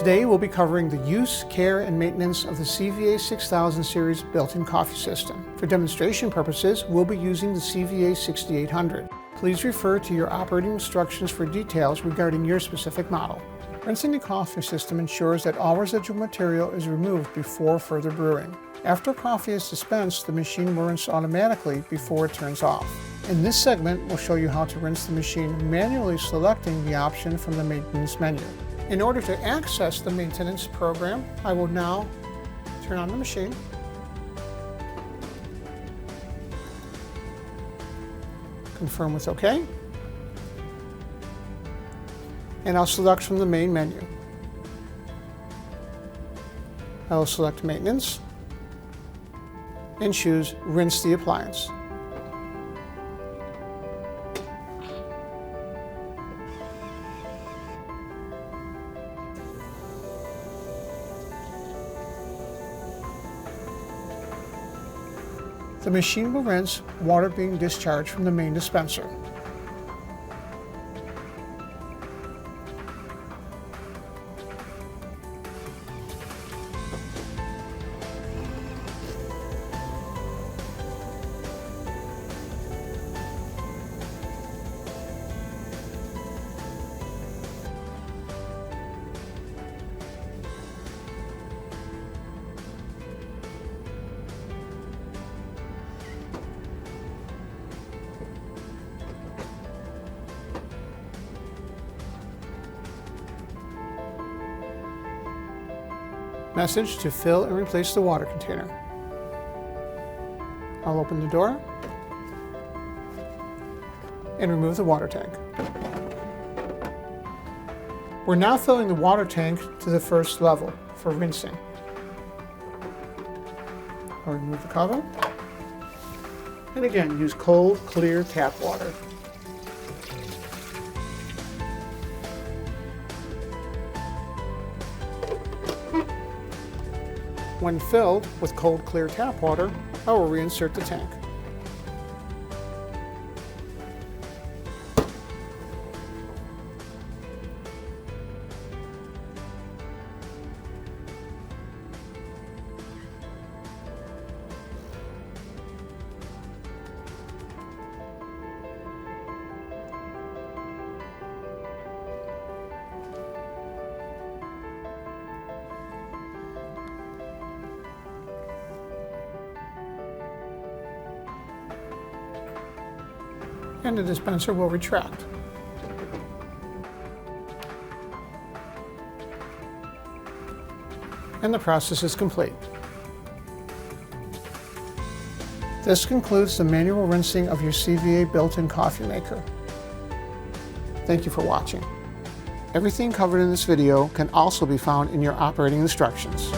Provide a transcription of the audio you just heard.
Today we'll be covering the use, care, and maintenance of the CVA 6000 series built-in coffee system. For demonstration purposes, we'll be using the CVA 6800. Please refer to your operating instructions for details regarding your specific model. Rinsing the coffee system ensures that all residual material is removed before further brewing. After coffee is dispensed, the machine will rinse automatically before it turns off. In this segment, we'll show you how to rinse the machine manually selecting the option from the maintenance menu. In order to access the maintenance program, I will now turn on the machine. Confirm with OK. And I'll select from the main menu. I will select Maintenance and choose Rinse the Appliance. The machine will rinse water being discharged from the main dispenser. Message to fill and replace the water container. I'll open the door and remove the water tank. We're now filling the water tank to the first level for rinsing. I'll remove the cover and again use cold, clear tap water. When filled with cold, clear tap water, I will reinsert the tank. And the dispenser will retract. And the process is complete. This concludes the manual rinsing of your CVA built-in coffee maker. Thank you for watching. Everything covered in this video can also be found in your operating instructions.